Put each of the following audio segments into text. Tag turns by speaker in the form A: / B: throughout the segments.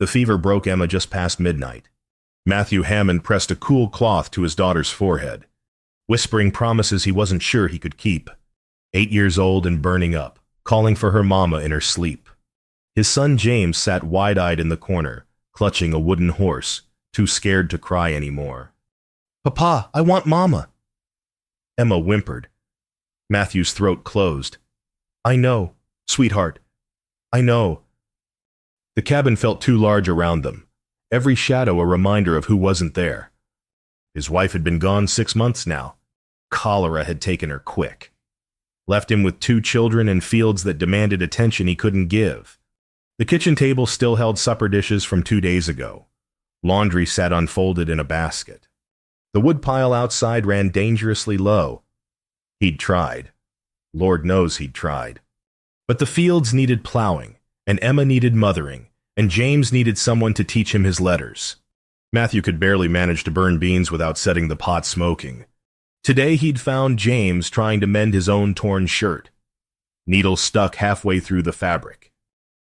A: The fever broke Emma just past midnight. Matthew Hammond pressed a cool cloth to his daughter's forehead, whispering promises he wasn't sure he could keep. 8 years old and burning up, calling for her mama in her sleep. His son James sat wide-eyed in the corner, clutching a wooden horse, too scared to cry anymore. "Papa, I want Mama." Emma whimpered. Matthew's throat closed. "I know, sweetheart. I know." The cabin felt too large around them, every shadow a reminder of who wasn't there. His wife had been gone 6 months now. Cholera had taken her quick. Left him with 2 children and fields that demanded attention he couldn't give. The kitchen table still held supper dishes from 2 days ago. Laundry sat unfolded in a basket. The woodpile outside ran dangerously low. He'd tried. Lord knows he'd tried. But the fields needed plowing, and Emma needed mothering, and James needed someone to teach him his letters. Matthew could barely manage to burn beans without setting the pot smoking. Today he'd found James trying to mend his own torn shirt. Needles stuck halfway through the fabric.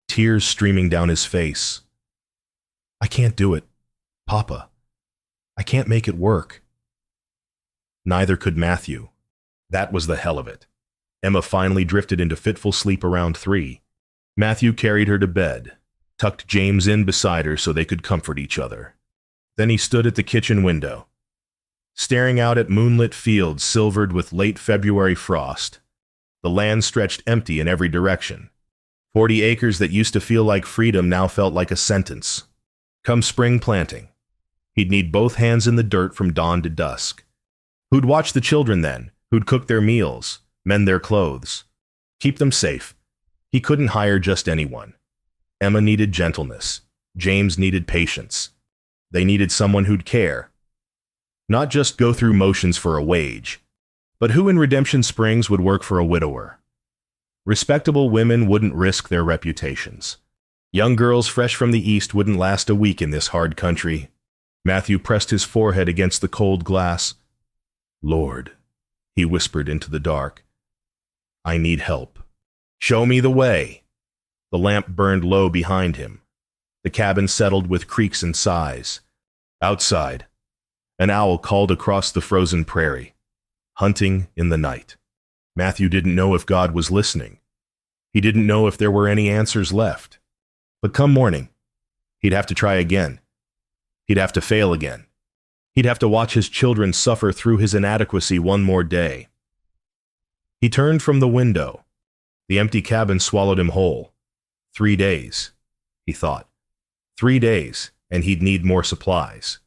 A: Tears streaming down his face. "I can't do it, Papa. I can't make it work." Neither could Matthew. That was the hell of it. Emma finally drifted into fitful sleep around 3. Matthew carried her to bed, tucked James in beside her so they could comfort each other. Then he stood at the kitchen window, staring out at moonlit fields silvered with late February frost. The land stretched empty in every direction. 40 acres that used to feel like freedom now felt like a sentence. Come spring planting, he'd need both hands in the dirt from dawn to dusk. Who'd watch the children then? Who'd cook their meals, mend their clothes, keep them safe? He couldn't hire just anyone. Emma needed gentleness. James needed patience. They needed someone who'd care. Not just go through motions for a wage, but who in Redemption Springs would work for a widower? Respectable women wouldn't risk their reputations. Young girls fresh from the East wouldn't last a week in this hard country. Matthew pressed his forehead against the cold glass. "Lord," he whispered into the dark, "I need help. Show me the way." The lamp burned low behind him. The cabin settled with creaks and sighs. Outside, an owl called across the frozen prairie, hunting in the night. Matthew didn't know if God was listening. He didn't know if there were any answers left. But come morning, he'd have to try again. He'd have to fail again. He'd have to watch his children suffer through his inadequacy one more day. He turned from the window. The empty cabin swallowed him whole. 3 days, he thought. 3 days, and he'd need more supplies.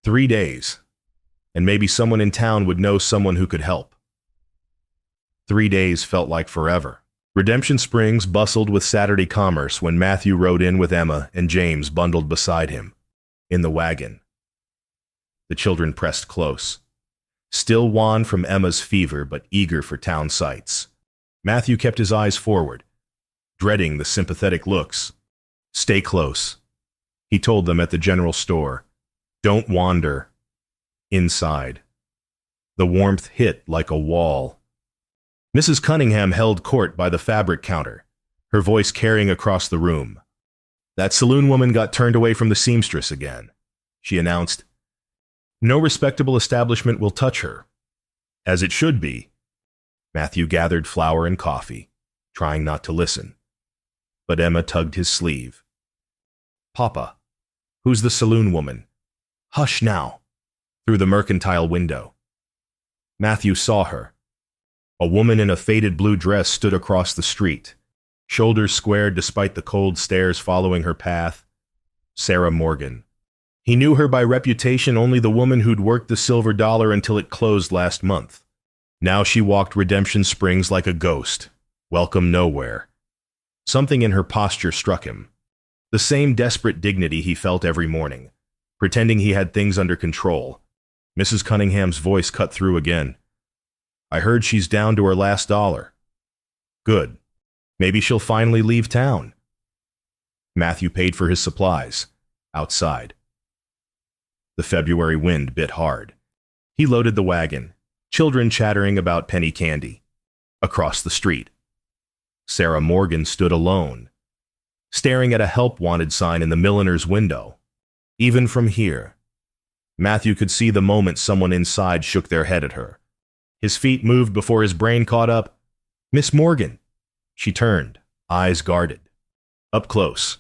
A: 3 days, and maybe someone in town would know someone who could help. 3 days felt like forever. Redemption Springs bustled with Saturday commerce when Matthew rode in with Emma and James bundled beside him. In the wagon. The children pressed close, still wan from Emma's fever but eager for town sights. Matthew kept his eyes forward, dreading the sympathetic looks. "Stay close," he told them at the general store. "Don't wander." Inside, the warmth hit like a wall. Mrs. Cunningham held court by the fabric counter, her voice carrying across the room. "That saloon woman got turned away from the seamstress again," she announced. "No respectable establishment will touch her. As it should be." Matthew gathered flour and coffee, trying not to listen. But Emma tugged his sleeve. "Papa, who's the saloon woman?" "Hush now." Through the mercantile window. Matthew saw her. A woman in a faded blue dress stood across the street, shoulders squared despite the cold stares following her path. Sarah Morgan. He knew her by reputation, only the woman who'd worked the Silver Dollar until it closed last month. Now she walked Redemption Springs like a ghost, welcome nowhere. Something in her posture struck him. The same desperate dignity he felt every morning, pretending he had things under control. Mrs. Cunningham's voice cut through again. "I heard she's down to her last dollar." "Good. Maybe she'll finally leave town." Matthew paid for his supplies, outside. The February wind bit hard. He loaded the wagon, children chattering about penny candy. Across the street, Sarah Morgan stood alone. staring at a help wanted sign in the milliner's window. Even from here, Matthew could see the moment someone inside shook their head at her. His feet moved before his brain caught up. "Miss Morgan." She turned, eyes guarded. Up close.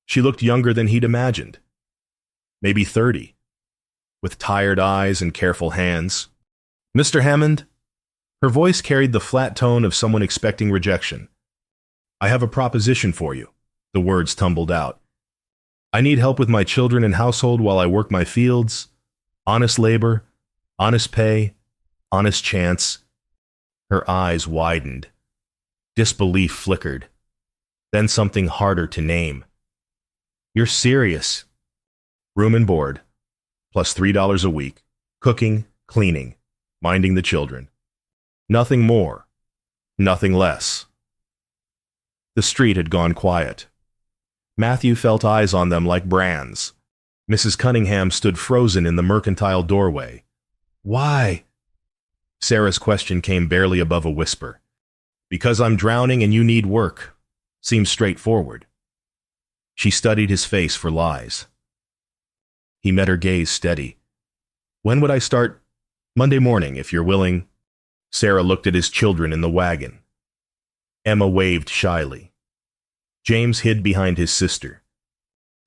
A: She looked younger than he'd imagined. Maybe 30, with tired eyes and careful hands. "Mr. Hammond?" Her voice carried the flat tone of someone expecting rejection. "I have a proposition for you," the words tumbled out. "I need help with my children and household while I work my fields. Honest labor, honest pay, honest chance." Her eyes widened. Disbelief flickered. Then something harder to name. "You're serious?" "Room and board, plus $3 a week, cooking, cleaning, minding the children. Nothing more, nothing less." The street had gone quiet. Matthew felt eyes on them like brands. Mrs. Cunningham stood frozen in the mercantile doorway. "Why?" Sarah's question came barely above a whisper. "Because I'm drowning and you need work." Seems straightforward. She studied his face for lies. He met her gaze steady. "When would I start?" "Monday morning, if you're willing." Sarah looked at his children in the wagon. Emma waved shyly. James hid behind his sister.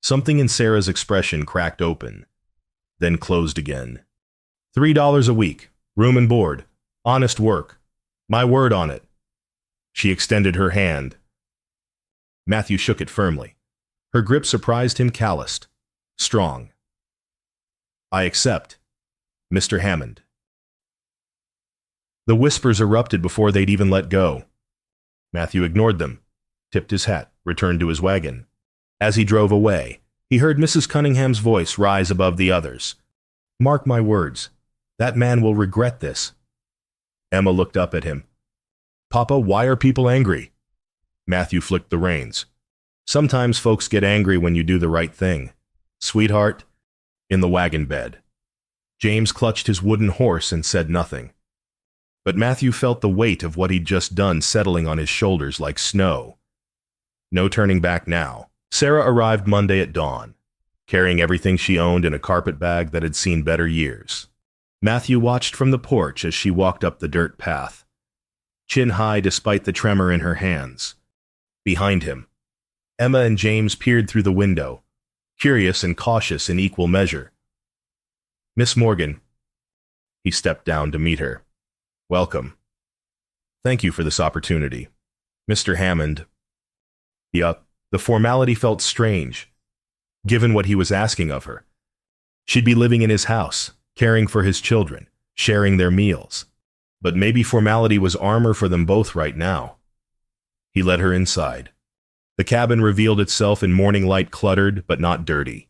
A: Something in Sarah's expression cracked open, then closed again. $3 a week, room and board, honest work. My word on it." She extended her hand. Matthew shook it firmly. Her grip surprised him, calloused, strong. "I accept, Mr. Hammond." The whispers erupted before they'd even let go. Matthew ignored them, tipped his hat, returned to his wagon. As he drove away, he heard Mrs. Cunningham's voice rise above the others. "Mark my words, that man will regret this." Emma looked up at him. "Papa, why are people angry?" Matthew flicked the reins. "Sometimes folks get angry when you do the right thing. Sweetheart," in the wagon bed. James clutched his wooden horse and said nothing. But Matthew felt the weight of what he'd just done settling on his shoulders like snow. No turning back now. Sarah arrived Monday at dawn, carrying everything she owned in a carpet bag that had seen better years. Matthew watched from the porch as she walked up the dirt path, chin high despite the tremor in her hands. Behind him, Emma and James peered through the window, curious and cautious in equal measure. "Miss Morgan." He stepped down to meet her. "Welcome. Thank you for this opportunity. Mr. Hammond." The formality felt strange, given what he was asking of her. She'd be living in his house, caring for his children, sharing their meals. But maybe formality was armor for them both right now. He led her inside. The cabin revealed itself in morning light, cluttered but not dirty,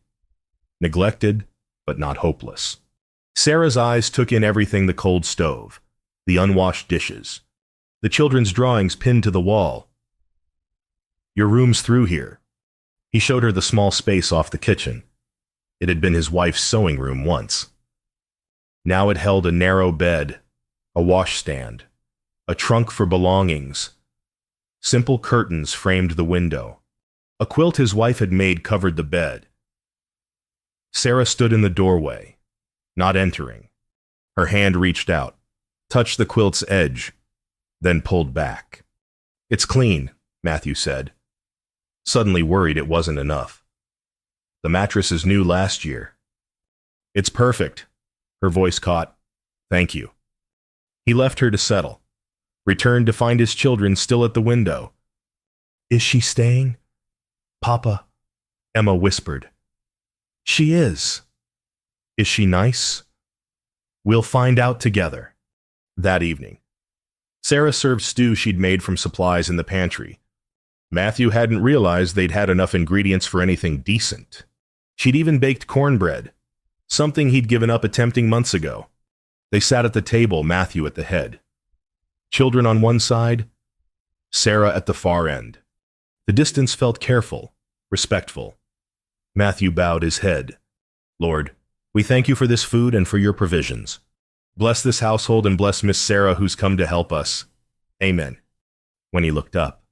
A: neglected but not hopeless. Sarah's eyes took in everything: the cold stove, the unwashed dishes, the children's drawings pinned to the wall. "Your room's through here." He showed her the small space off the kitchen. It had been his wife's sewing room once. Now it held a narrow bed, a washstand, a trunk for belongings. Simple curtains framed the window. A quilt his wife had made covered the bed. Sarah stood in the doorway, not entering. Her hand reached out, touched the quilt's edge, then pulled back. "It's clean," Matthew said, suddenly worried it wasn't enough. "The mattress is new last year." "It's perfect," her voice caught. "Thank you." He left her to settle, returned to find his children still at the window. "Is she staying?" "Papa," Emma whispered. "She is." "Is she nice?" "We'll find out together." That evening, Sarah served stew she'd made from supplies in the pantry. Matthew hadn't realized they'd had enough ingredients for anything decent. She'd even baked cornbread, something he'd given up attempting months ago. They sat at the table, Matthew at the head. Children on one side, Sarah at the far end. The distance felt careful, respectful. Matthew bowed his head. "Lord, we thank you for this food and for your provisions. Bless this household and bless Miss Sarah who's come to help us. Amen." When he looked up,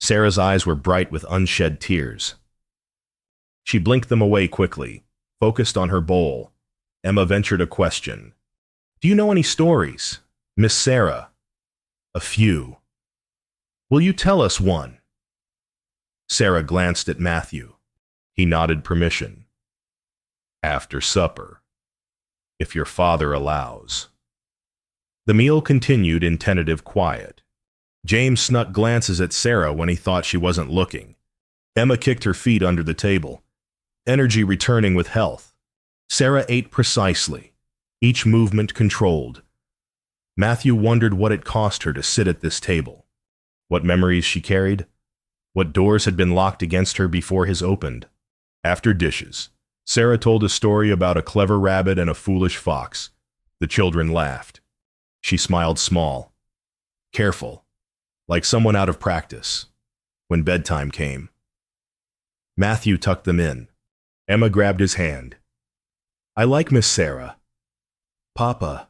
A: Sarah's eyes were bright with unshed tears. She blinked them away quickly, focused on her bowl. Emma ventured a question. "Do you know any stories, Miss Sarah?" "A few." "Will you tell us one?" Sarah glanced at Matthew. He nodded permission. "After supper, if your father allows." The meal continued in tentative quiet. James snuck glances at Sarah when he thought she wasn't looking. Emma kicked her feet under the table, energy returning with health. Sarah ate precisely, each movement controlled. Matthew wondered what it cost her to sit at this table, what memories she carried, what doors had been locked against her before his opened. After dishes, Sarah told a story about a clever rabbit and a foolish fox. The children laughed. She smiled small, careful, like someone out of practice. When bedtime came, Matthew tucked them in. Emma grabbed his hand. "I like Miss Sarah." "Papa."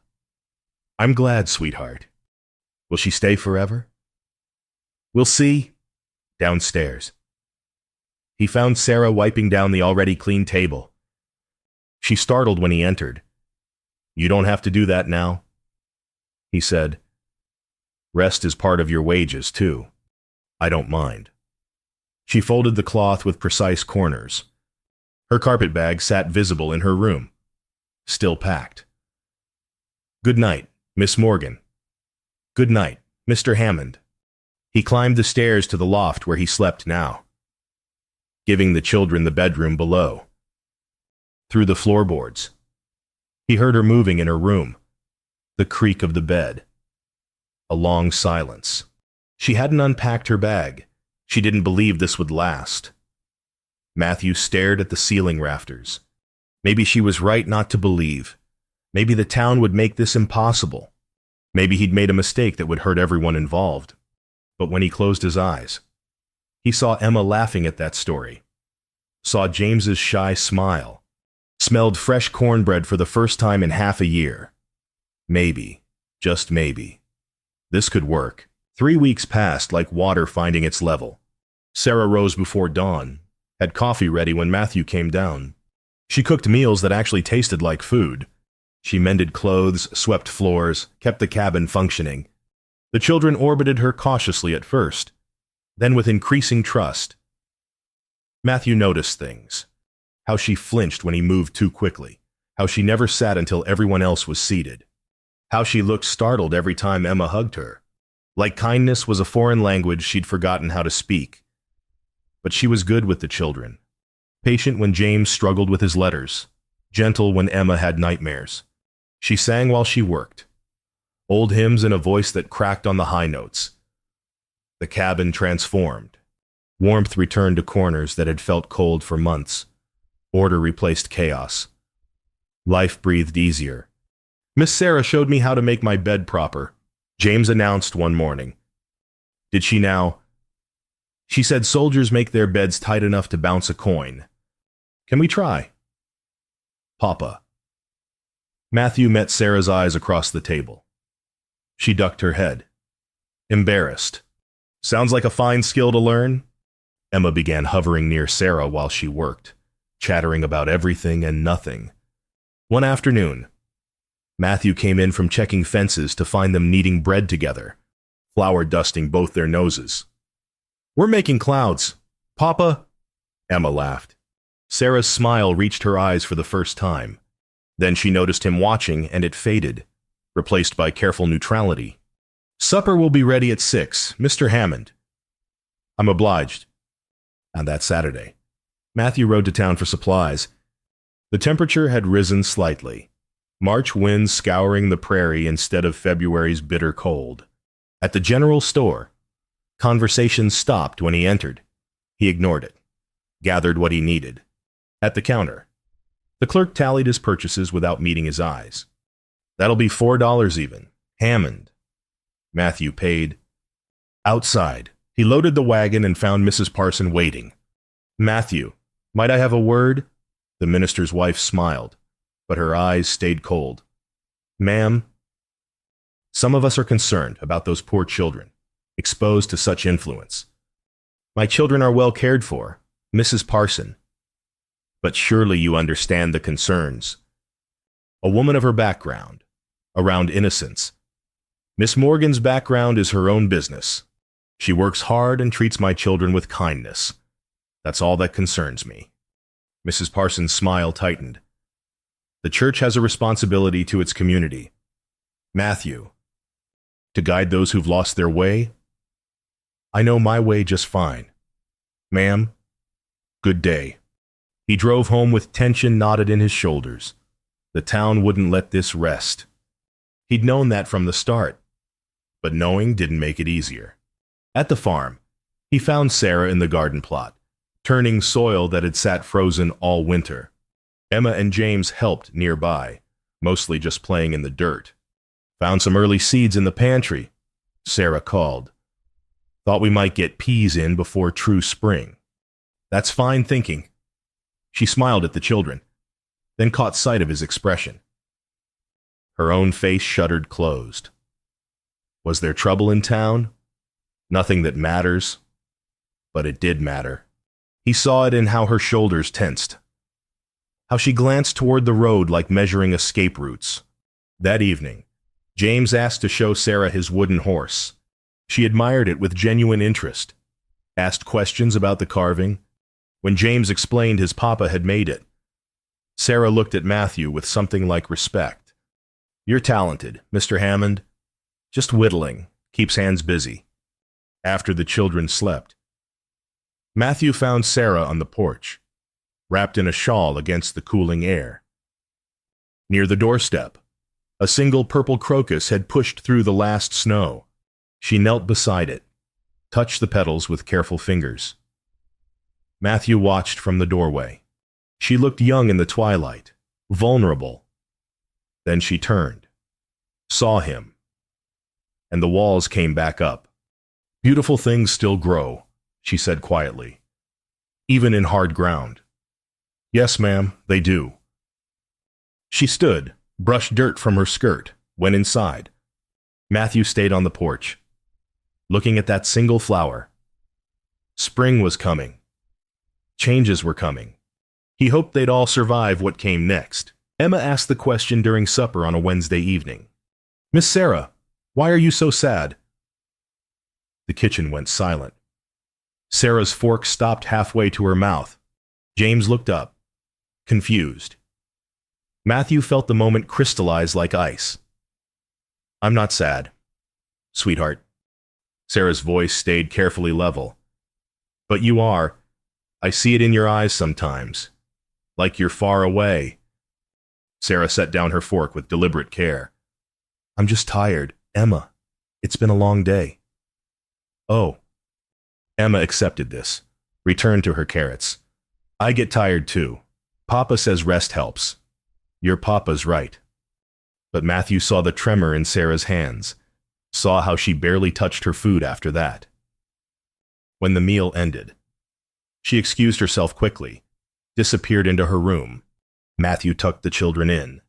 A: "I'm glad, sweetheart. Will she stay forever?" "We'll see." Downstairs. He found Sarah wiping down the already clean table. She startled when he entered. "You don't have to do that now," he said. "Rest is part of your wages, too." "I don't mind." She folded the cloth with precise corners. Her carpetbag sat visible in her room, still packed. "Good night, Miss Morgan." "Good night, Mr. Hammond." He climbed the stairs to the loft where he slept now, giving the children the bedroom below. Through the floorboards, he heard her moving in her room, the creak of the bed. A long silence. She hadn't unpacked her bag. She didn't believe this would last. Matthew stared at the ceiling rafters. Maybe she was right not to believe. Maybe the town would make this impossible. Maybe he'd made a mistake that would hurt everyone involved. But when he closed his eyes, he saw Emma laughing at that story, saw James's shy smile, smelled fresh cornbread for the first time in half a year. Maybe, just maybe, this could work. 3 weeks passed like water finding its level. Sarah rose before dawn, had coffee ready when Matthew came down. She cooked meals that actually tasted like food. She mended clothes, swept floors, kept the cabin functioning. The children orbited her cautiously at first, then with increasing trust. Matthew noticed things. How she flinched when he moved too quickly. How she never sat until everyone else was seated. How she looked startled every time Emma hugged her. Like kindness was a foreign language she'd forgotten how to speak. But she was good with the children. Patient when James struggled with his letters. Gentle when Emma had nightmares. She sang while she worked. Old hymns in a voice that cracked on the high notes. The cabin transformed. Warmth returned to corners that had felt cold for months. Order replaced chaos. Life breathed easier. "Miss Sarah showed me how to make my bed proper," James announced one morning. "Did she now?" "She said soldiers make their beds tight enough to bounce a coin. Can we try?" "Papa." Matthew met Sarah's eyes across the table. She ducked her head, embarrassed. "Sounds like a fine skill to learn." Emma began hovering near Sarah while she worked, chattering about everything and nothing. One afternoon, Matthew came in from checking fences to find them kneading bread together, flour dusting both their noses. "We're making clouds. Papa?" Emma laughed. Sarah's smile reached her eyes for the first time. Then she noticed him watching, and it faded, replaced by careful neutrality. "Supper will be ready at 6, Mr. Hammond." "I'm obliged." On that Saturday, Matthew rode to town for supplies. The temperature had risen slightly, March winds scouring the prairie instead of February's bitter cold. At the general store, conversation stopped when he entered. He ignored it, gathered what he needed. At the counter, the clerk tallied his purchases without meeting his eyes. "That'll be $4 even. Hammond." Matthew paid. Outside, he loaded the wagon and found Mrs. Parson waiting. "Matthew, might I have a word?" The minister's wife smiled, but her eyes stayed cold. "Ma'am, some of us are concerned about those poor children, exposed to such influence. My children are well cared for, Mrs. Parson. But surely you understand the concerns. A woman of her background, around innocence. Miss Morgan's background is her own business. She works hard and treats my children with kindness. That's all that concerns me. Mrs. Parsons' smile tightened. The church has a responsibility to its community. Matthew, to guide those who've lost their way? I know my way just fine. Ma'am, good day. He drove home with tension knotted in his shoulders. The town wouldn't let this rest. He'd known that from the start, but knowing didn't make it easier. At the farm, he found Sarah in the garden plot, turning soil that had sat frozen all winter. Emma and James helped nearby, mostly just playing in the dirt. Found some early seeds in the pantry, Sarah called. Thought we might get peas in before true spring. That's fine thinking. She smiled at the children, then caught sight of his expression. Her own face shuddered closed. Was there trouble in town? Nothing that matters, but it did matter. He saw it in how her shoulders tensed, how she glanced toward the road like measuring escape routes. That evening, James asked to show Sarah his wooden horse. She admired it with genuine interest, asked questions about the carving. When James explained his papa had made it, Sarah looked at Matthew with something like respect. You're talented, Mr. Hammond. Just whittling, keeps hands busy. After the children slept, Matthew found Sarah on the porch, wrapped in a shawl against the cooling air. Near the doorstep, a single purple crocus had pushed through the last snow. She knelt beside it, touched the petals with careful fingers. Matthew watched from the doorway. She looked young in the twilight, vulnerable. Then she turned, saw him, and the walls came back up. Beautiful things still grow, she said quietly, even in hard ground. Yes, ma'am, they do. She stood, brushed dirt from her skirt, went inside. Matthew stayed on the porch, looking at that single flower. Spring was coming. Changes were coming. He hoped they'd all survive what came next. Emma asked the question during supper on a Wednesday evening. Miss Sarah, why are you so sad? The kitchen went silent. Sarah's fork stopped halfway to her mouth. James looked up, confused. Matthew felt the moment crystallize like ice. I'm not sad, sweetheart. Sarah's voice stayed carefully level. But you are. I see it in your eyes sometimes. Like you're far away. Sarah set down her fork with deliberate care. I'm just tired, Emma. It's been a long day. Oh. Emma accepted this, returned to her carrots. I get tired too. Papa says rest helps. Your papa's right. But Matthew saw the tremor in Sarah's hands, saw how she barely touched her food after that. When the meal ended, she excused herself quickly, disappeared into her room. Matthew tucked the children in,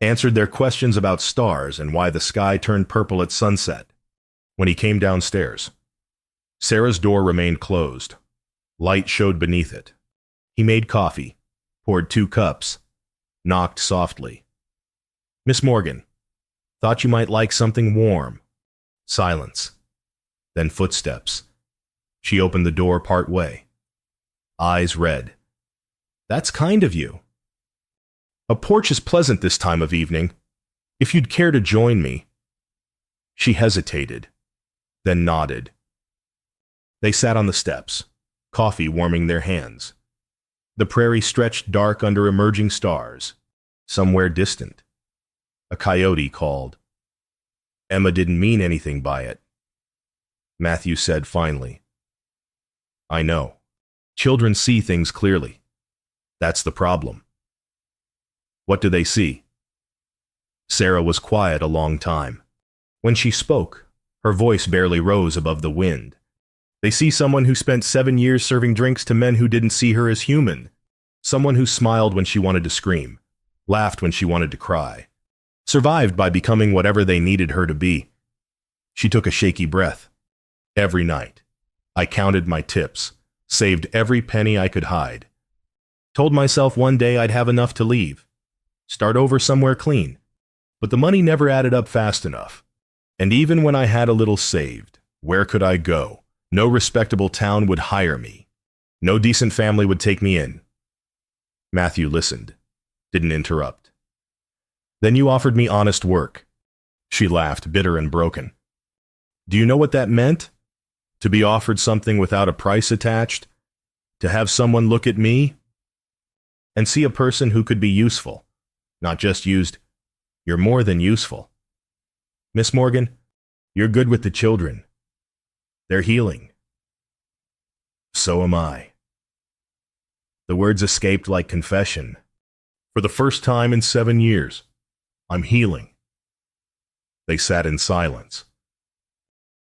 A: answered their questions about stars and why the sky turned purple at sunset. When he came downstairs, Sarah's door remained closed. Light showed beneath it. He made coffee, poured 2 cups, knocked softly. Miss Morgan, thought you might like something warm. Silence. Then footsteps. She opened the door part way. Eyes red. That's kind of you. A porch is pleasant this time of evening. If you'd care to join me. She hesitated, then nodded. They sat on the steps, coffee warming their hands. The prairie stretched dark under emerging stars. Somewhere distant, a coyote called. Emma didn't mean anything by it. Matthew said finally, I know. Children see things clearly. That's the problem. What do they see? Sarah was quiet a long time. When she spoke, her voice barely rose above the wind. They see someone who spent 7 years serving drinks to men who didn't see her as human. Someone who smiled when she wanted to scream, laughed when she wanted to cry, survived by becoming whatever they needed her to be. She took a shaky breath. Every night, I counted my tips, saved every penny I could hide. Told myself one day I'd have enough to leave, start over somewhere clean. But the money never added up fast enough. And even when I had a little saved, where could I go? No respectable town would hire me. No decent family would take me in. Matthew listened, didn't interrupt. Then you offered me honest work. She laughed, bitter and broken. Do you know what that meant? To be offered something without a price attached? To have someone look at me and see a person who could be useful, not just used. You're more than useful. Miss Morgan, you're good with the children. They're healing. So am I. The words escaped like confession. For the first time in 7 years, I'm healing. They sat in silence.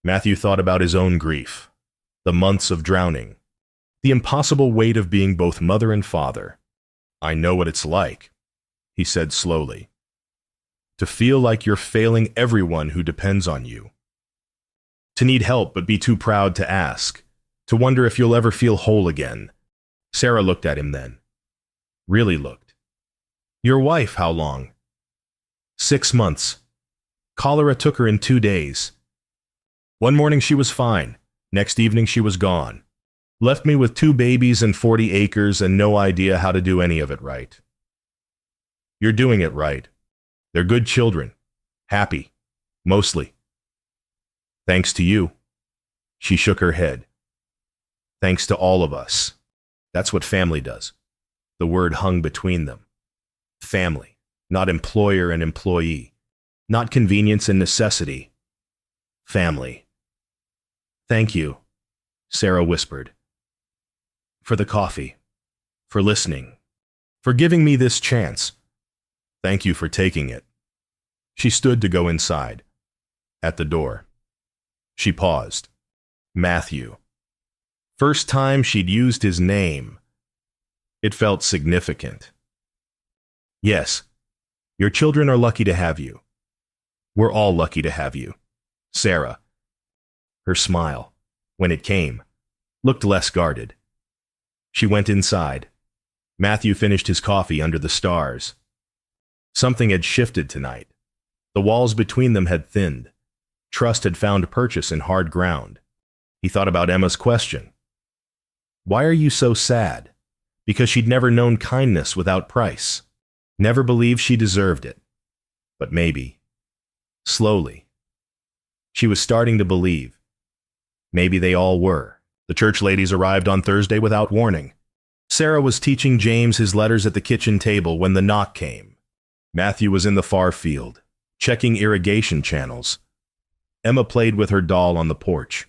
A: Matthew thought about his own grief, the months of drowning, the impossible weight of being both mother and father. I know what it's like, he said slowly. To feel like you're failing everyone who depends on you. To need help but be too proud to ask. To wonder if you'll ever feel whole again. Sarah looked at him then. Really looked. Your wife, how long? 6 months. Cholera took her in 2 days. One morning she was fine. Next evening she was gone. Left me with 2 babies and 40 acres and no idea how to do any of it right. You're doing it right. They're good children. Happy. Mostly. Thanks to you. She shook her head. Thanks to all of us. That's what family does. The word hung between them. Family, not employer and employee. Not convenience and necessity. Family. Thank you, Sarah whispered. For the coffee. For listening. For giving me this chance. Thank you for taking it. She stood to go inside. At the door. She paused. Matthew. First time she'd used his name. It felt significant. Yes, your children are lucky to have you. We're all lucky to have you. Sarah. Her smile, when it came, looked less guarded. She went inside. Matthew finished his coffee under the stars. Something had shifted tonight. The walls between them had thinned. Trust had found purchase in hard ground. He thought about Emma's question. Why are you so sad? Because she'd never known kindness without price. Never believed she deserved it. But maybe. Slowly. She was starting to believe. Maybe they all were. The church ladies arrived on Thursday without warning. Sarah was teaching James his letters at the kitchen table when the knock came. Matthew was in the far field, checking irrigation channels. Emma played with her doll on the porch.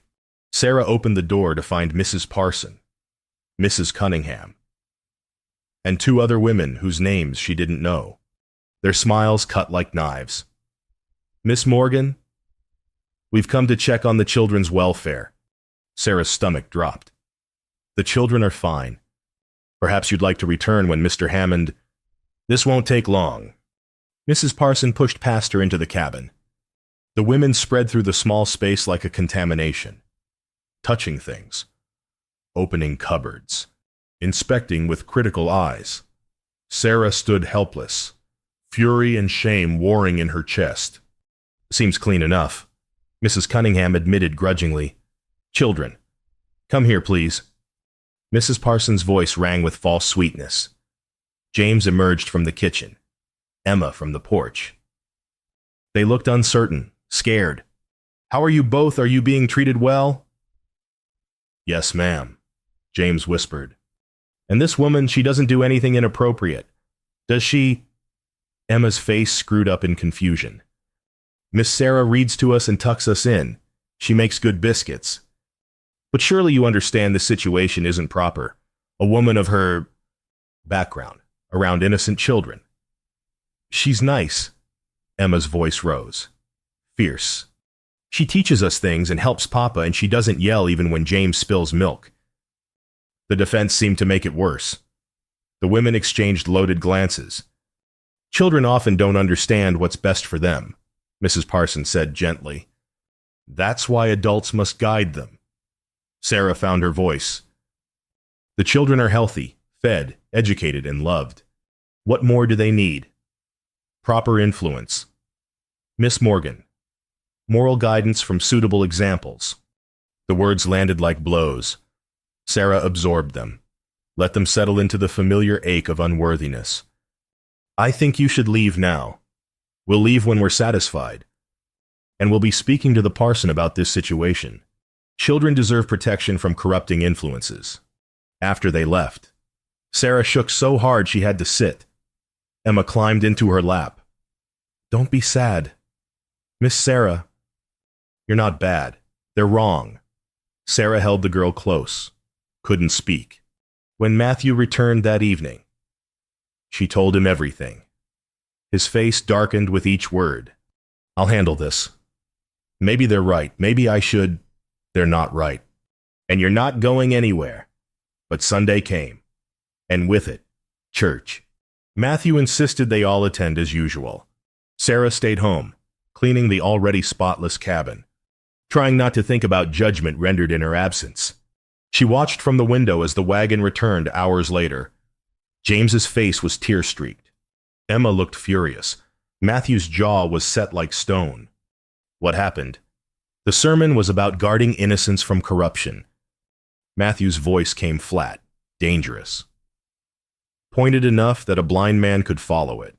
A: Sarah opened the door to find Mrs. Parson, Mrs. Cunningham, and 2 other women whose names she didn't know. Their smiles cut like knives. Miss Morgan, we've come to check on the children's welfare. Sarah's stomach dropped. The children are fine. Perhaps you'd like to return when Mr. Hammond... This won't take long. Mrs. Parson pushed past her into the cabin. The women spread through the small space like a contamination. Touching things. Opening cupboards. Inspecting with critical eyes. Sarah stood helpless. Fury and shame warring in her chest. Seems clean enough. Mrs. Cunningham admitted grudgingly. Children. Come here, please. Mrs. Parsons' voice rang with false sweetness. James emerged from the kitchen. Emma from the porch. They looked uncertain, scared. How are you both? Are you being treated well? Yes, ma'am, James whispered. And this woman, she doesn't do anything inappropriate. Does she? Emma's face screwed up in confusion. Miss Sarah reads to us and tucks us in. She makes good biscuits. But surely you understand this situation isn't proper. A woman of her background, around innocent children. She's nice. Emma's voice rose. Fierce. She teaches us things and helps Papa, and she doesn't yell even when James spills milk. The defense seemed to make it worse. The women exchanged loaded glances. Children often don't understand what's best for them, Mrs. Parson said gently. That's why adults must guide them. Sarah found her voice. The children are healthy, fed, educated, and loved. What more do they need? Proper influence. Miss Morgan. Moral guidance from suitable examples. The words landed like blows. Sarah absorbed them. Let them settle into the familiar ache of unworthiness. I think you should leave now. We'll leave when we're satisfied. And we'll be speaking to the parson about this situation. Children deserve protection from corrupting influences. After they left, Sarah shook so hard she had to sit. Emma climbed into her lap. Don't be sad. Miss Sarah, you're not bad. They're wrong. Sarah held the girl close. Couldn't speak. When Matthew returned that evening, she told him everything. His face darkened with each word. I'll handle this. Maybe they're right. Maybe I should. They're not right. And you're not going anywhere. But Sunday came. And with it, church. Matthew insisted they all attend as usual. Sarah stayed home, cleaning the already spotless cabin, trying not to think about judgment rendered in her absence. She watched from the window as the wagon returned hours later. James's face was tear-streaked. Emma looked furious. Matthew's jaw was set like stone. What happened? The sermon was about guarding innocence from corruption. Matthew's voice came flat, dangerous. Pointed enough that a blind man could follow it.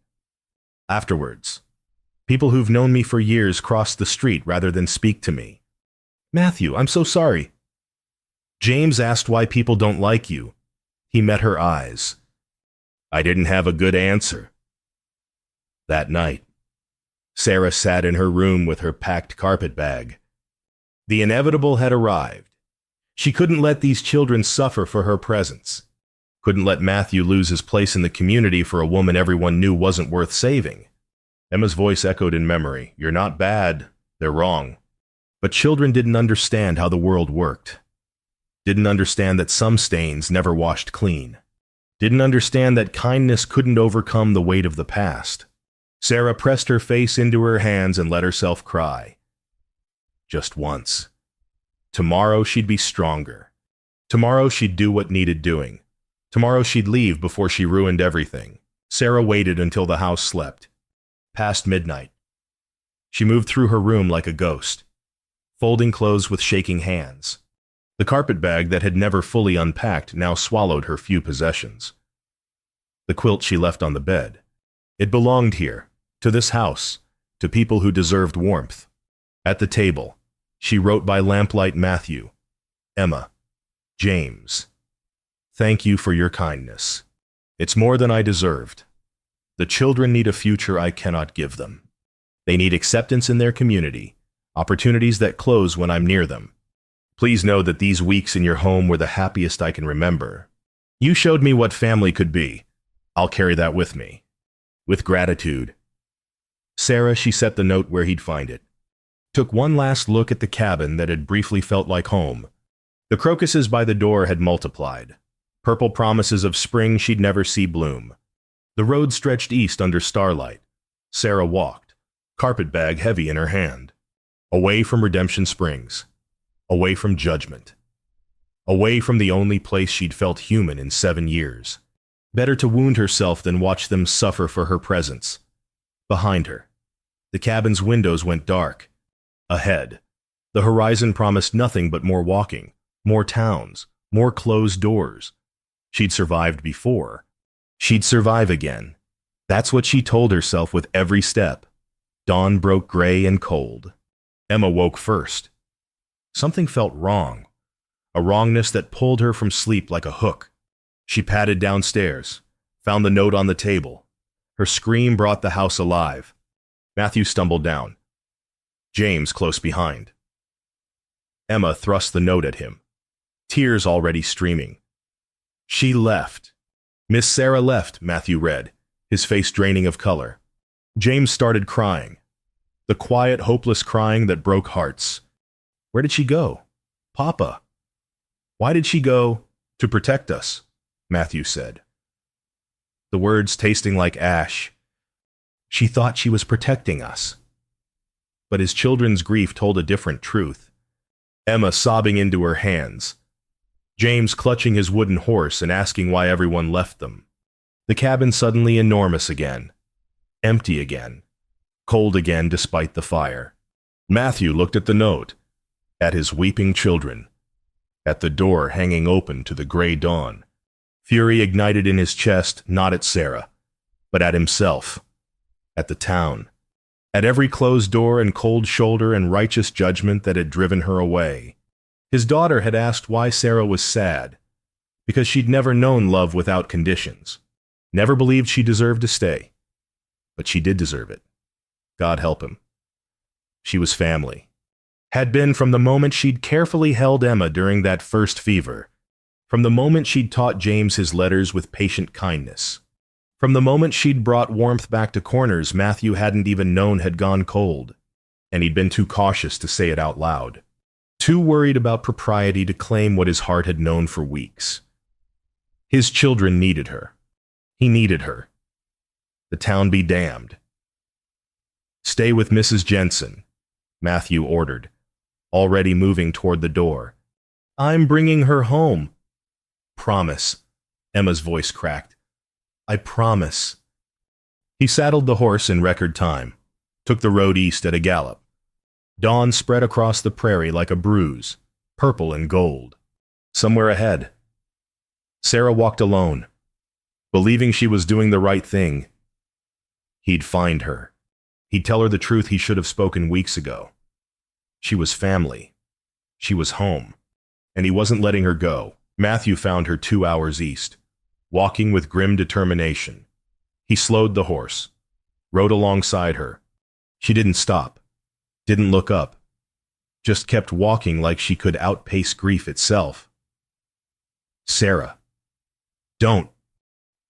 A: Afterwards, people who've known me for years crossed the street rather than speak to me. Matthew, I'm so sorry. James asked why people don't like you. He met her eyes. I didn't have a good answer. That night, Sarah sat in her room with her packed carpet bag. The inevitable had arrived. She couldn't let these children suffer for her presence. Couldn't let Matthew lose his place in the community for a woman everyone knew wasn't worth saving. Emma's voice echoed in memory. You're not bad. They're wrong. But children didn't understand how the world worked. Didn't understand that some stains never washed clean. Didn't understand that kindness couldn't overcome the weight of the past. Sarah pressed her face into her hands and let herself cry. Just once. Tomorrow she'd be stronger. Tomorrow she'd do what needed doing. Tomorrow she'd leave before she ruined everything. Sarah waited until the house slept. Past midnight. She moved through her room like a ghost, folding clothes with shaking hands. The carpet bag that had never fully unpacked now swallowed her few possessions. The quilt she left on the bed. It belonged here, to this house, to people who deserved warmth. At the table, she wrote by lamplight Matthew, Emma, James. Thank you for your kindness. It's more than I deserved. The children need a future I cannot give them. They need acceptance in their community, opportunities that close when I'm near them. Please know that these weeks in your home were the happiest I can remember. You showed me what family could be. I'll carry that with me. With gratitude. Sarah, she set the note where he'd find it. Took one last look at the cabin that had briefly felt like home. The crocuses by the door had multiplied. Purple promises of spring she'd never see bloom. The road stretched east under starlight. Sarah walked, carpetbag heavy in her hand. Away from Redemption Springs. Away from judgment. Away from the only place she'd felt human in 7 years. Better to wound herself than watch them suffer for her presence. Behind her, the cabin's windows went dark. Ahead, the horizon promised nothing but more walking, more towns, more closed doors. She'd survived before. She'd survive again. That's what she told herself with every step. Dawn broke gray and cold. Emma woke first. Something felt wrong, a wrongness that pulled her from sleep like a hook. She padded downstairs, found the note on the table. Her scream brought the house alive. Matthew stumbled down. James close behind. Emma thrust the note at him, tears already streaming. She left. Miss Sarah left, Matthew read, his face draining of color. James started crying. The quiet, hopeless crying that broke hearts. Where did she go? Papa. Why did she go? To protect us, Matthew said. The words tasting like ash. She thought she was protecting us. But his children's grief told a different truth. Emma sobbing into her hands. James clutching his wooden horse and asking why everyone left them. The cabin suddenly enormous again. Empty again. Cold again despite the fire. Matthew looked at the note. At his weeping children. At the door hanging open to the gray dawn. Fury ignited in his chest, not at Sarah, but at himself. At the town. At every closed door and cold shoulder and righteous judgment that had driven her away. His daughter had asked why Sarah was sad, because she'd never known love without conditions. Never believed she deserved to stay. But she did deserve it. God help him. She was family. Had been from the moment she'd carefully held Emma during that first fever. From the moment she'd taught James his letters with patient kindness. From the moment she'd brought warmth back to corners Matthew hadn't even known had gone cold. And he'd been too cautious to say it out loud. Too worried about propriety to claim what his heart had known for weeks. His children needed her. He needed her. The town be damned. Stay with Mrs. Jensen, Matthew ordered, already moving toward the door. I'm bringing her home. Promise, Emma's voice cracked. I promise. He saddled the horse in record time, took the road east at a gallop. Dawn spread across the prairie like a bruise, purple and gold. Somewhere ahead. Sarah walked alone, believing she was doing the right thing. He'd find her. He'd tell her the truth he should have spoken weeks ago. She was family. She was home. And he wasn't letting her go. Matthew found her 2 hours east, walking with grim determination. He slowed the horse, rode alongside her. She didn't stop, didn't look up, just kept walking like she could outpace grief itself. Sarah, don't.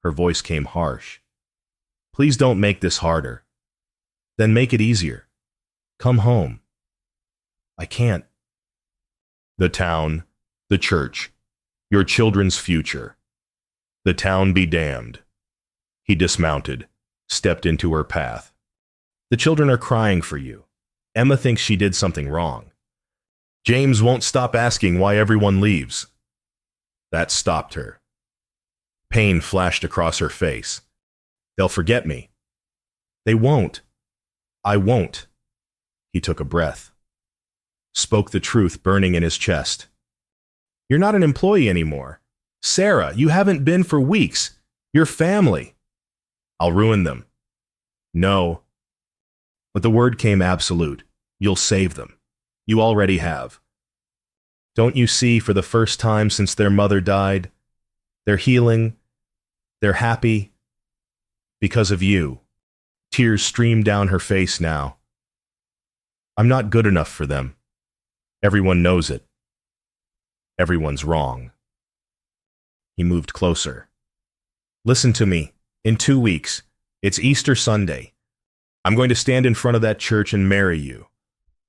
A: Her voice came harsh. Please don't make this harder. Then make it easier. Come home. I can't. The town, the church, your children's future. The town be damned. He dismounted, stepped into her path. The children are crying for you. Emma thinks she did something wrong. James won't stop asking why everyone leaves. That stopped her. Pain flashed across her face. They'll forget me. They won't. I won't. He took a breath. Spoke the truth burning in his chest. You're not an employee anymore. Sarah, you haven't been for weeks. You're family. I'll ruin them. No. But the word came absolute. You'll save them. You already have. Don't you see, for the first time since their mother died, they're healing, they're happy, because of you. Tears streamed down her face now. I'm not good enough for them. Everyone knows it. Everyone's wrong. He moved closer. Listen to me. In 2 weeks, it's Easter Sunday. I'm going to stand in front of that church and marry you.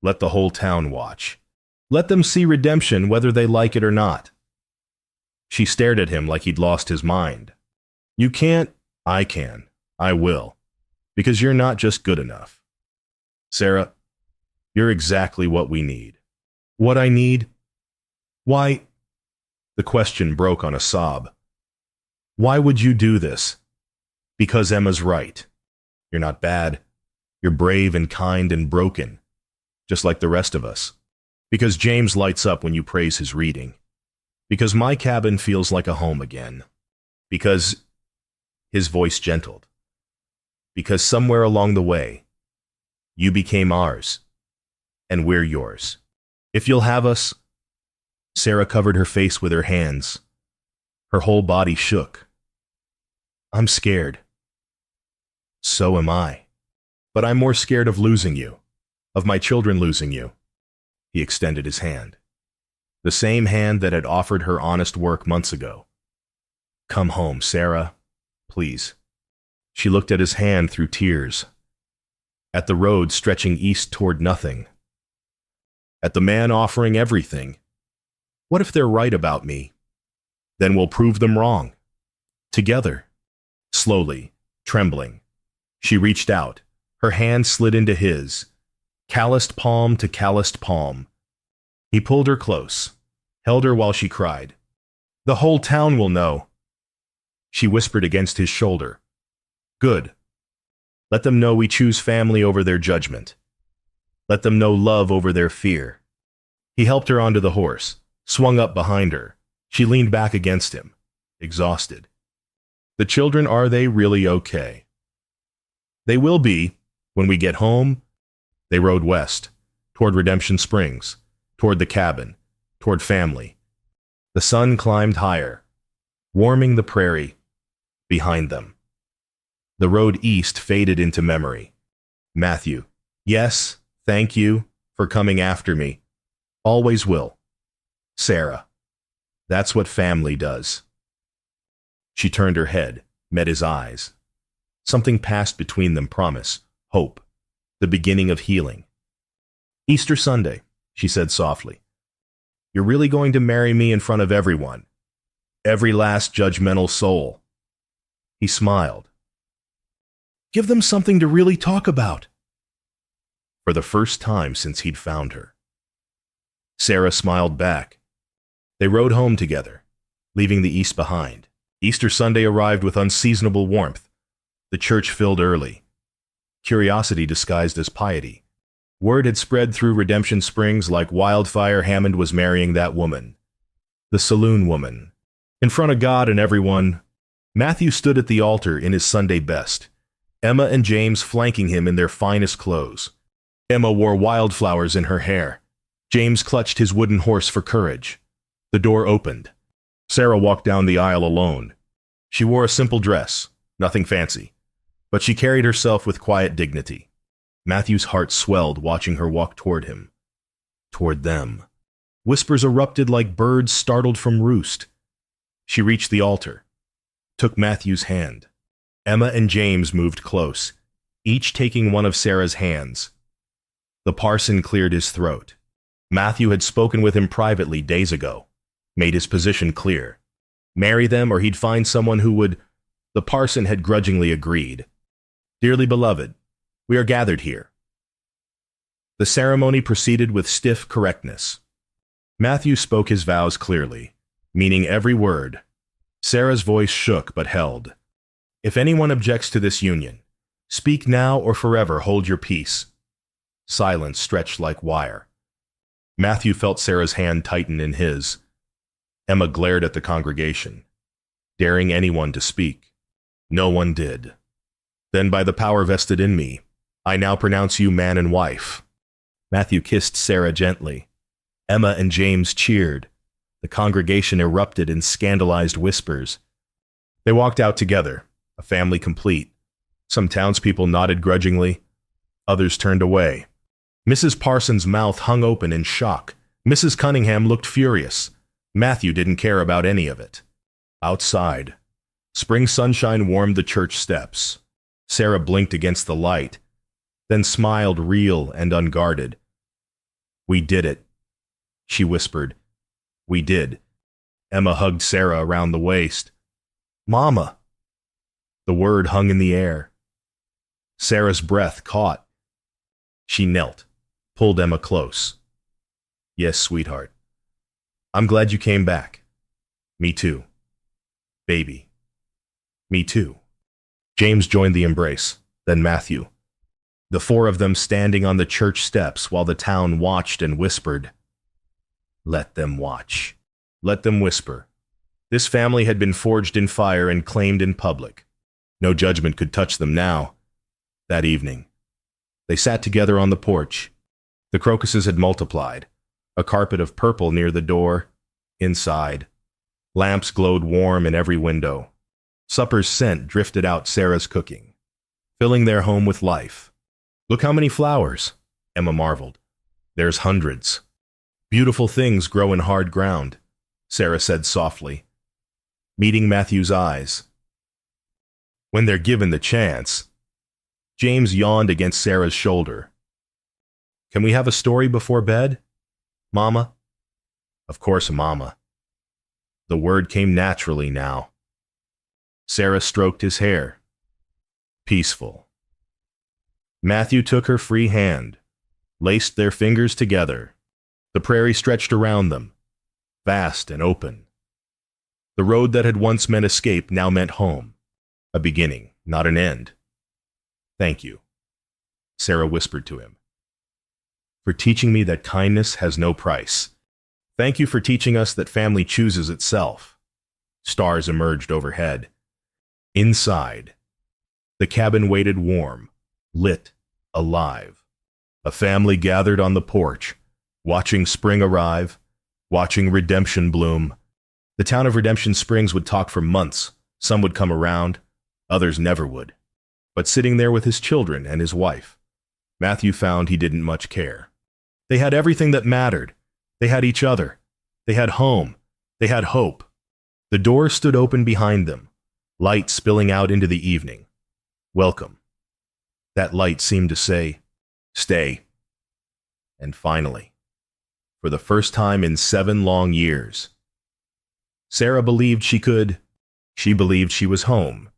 A: Let the whole town watch. Let them see redemption whether they like it or not. She stared at him like he'd lost his mind. You can't. I can. I will. Because you're not just good enough. Sarah, you're exactly what we need. What I need? Why? The question broke on a sob. Why would you do this? Because Emma's right. You're not bad. You're brave and kind and broken, just like the rest of us. Because James lights up when you praise his reading. Because my cabin feels like a home again. Because his voice gentled. Because somewhere along the way, you became ours, and we're yours. If you'll have us. Sarah covered her face with her hands. Her whole body shook. I'm scared. So am I. But I'm more scared of losing you, of my children losing you. He extended his hand. The same hand that had offered her honest work months ago. Come home, Sarah, please. She looked at his hand through tears. At the road stretching east toward nothing. At the man offering everything. What if they're right about me? Then we'll prove them wrong. Together. Slowly, trembling, she reached out. Her hand slid into his. Calloused palm to calloused palm. He pulled her close, held her while she cried. "The whole town will know." She whispered against his shoulder. "Good. Let them know we choose family over their judgment. Let them know love over their fear." He helped her onto the horse, swung up behind her. She leaned back against him, exhausted. "The children, are they really okay?" "They will be, when we get home." They rode west, toward Redemption Springs, toward the cabin, toward family. The sun climbed higher, warming the prairie behind them. The road east faded into memory. Matthew: "Yes, thank you for coming after me. Always will." Sarah: "That's what family does." She turned her head, met his eyes. Something passed between them: promise, hope, the beginning of healing. "Easter Sunday," she said softly. "You're really going to marry me in front of everyone? Every last judgmental soul?" He smiled. "Give them something to really talk about." For the first time since he'd found her. Sarah smiled back. They rode home together, leaving the east behind. Easter Sunday arrived with unseasonable warmth. The church filled early. Curiosity disguised as piety. Word had spread through Redemption Springs like wildfire. Hammond was marrying that woman. The Saloon woman. In front of God and everyone, Matthew stood at the altar in his Sunday best, Emma and James flanking him in their finest clothes. Emma wore wildflowers in her hair. James clutched his wooden horse for courage. The door opened. Sarah walked down the aisle alone. She wore a simple dress, nothing fancy, but she carried herself with quiet dignity. Matthew's heart swelled watching her walk toward him. Toward them. Whispers erupted like birds startled from roost. She reached the altar, took Matthew's hand. Emma and James moved close, each taking one of Sarah's hands. The parson cleared his throat. Matthew had spoken with him privately days ago, made his position clear. Marry them or he'd find someone who would. The parson had grudgingly agreed. "Dearly beloved, we are gathered here." The ceremony proceeded with stiff correctness. Matthew spoke his vows clearly, meaning every word. Sarah's voice shook but held. "If anyone objects to this union, speak now or forever hold your peace." Silence stretched like wire. Matthew felt Sarah's hand tighten in his. Emma glared at the congregation, daring anyone to speak. No one did. "Then by the power vested in me, I now pronounce you man and wife." Matthew kissed Sarah gently. Emma and James cheered. The congregation erupted in scandalized whispers. They walked out together, a family complete. Some townspeople nodded grudgingly. Others turned away. Mrs. Parsons' mouth hung open in shock. Mrs. Cunningham looked furious. Matthew didn't care about any of it. Outside, spring sunshine warmed the church steps. Sarah blinked against the light, then smiled real and unguarded. "We did it," she whispered. "We did." Emma hugged Sarah around the waist. "Mama!" The word hung in the air. Sarah's breath caught. She knelt, pulled Emma close. "Yes, sweetheart. I'm glad you came back. Me too. Baby. Me too." James joined the embrace, then Matthew. The four of them standing on the church steps while the town watched and whispered. Let them watch. Let them whisper. This family had been forged in fire and claimed in public. No judgment could touch them now. That evening, they sat together on the porch. The crocuses had multiplied. A carpet of purple near the door. Inside, lamps glowed warm in every window. Supper's scent drifted out Sarah's cooking, filling their home with life. "Look how many flowers," Emma marveled. "There's hundreds." "Beautiful things grow in hard ground," Sarah said softly, meeting Matthew's eyes. "When they're given the chance." James yawned against Sarah's shoulder. "Can we have a story before bed, Mama?" Of course, Mama. The word came naturally now. Sarah stroked his hair. Peaceful. Matthew took her free hand, laced their fingers together. The prairie stretched around them, vast and open. The road that had once meant escape now meant home, a beginning, not an end. "Thank you," Sarah whispered to him, "for teaching me that kindness has no price. Thank you for teaching us that family chooses itself." Stars emerged overhead. Inside, the cabin waited warm, lit, alive. A family gathered on the porch, watching spring arrive, watching redemption bloom. The town of Redemption Springs would talk for months. Some would come around, others never would. But sitting there with his children and his wife, Matthew found he didn't much care. They had everything that mattered. They had each other. They had home. They had hope. The door stood open behind them, light spilling out into the evening. "Welcome." That light seemed to say, "Stay." And finally, for the first time in 7 long years, Sarah believed she could. She believed she was home.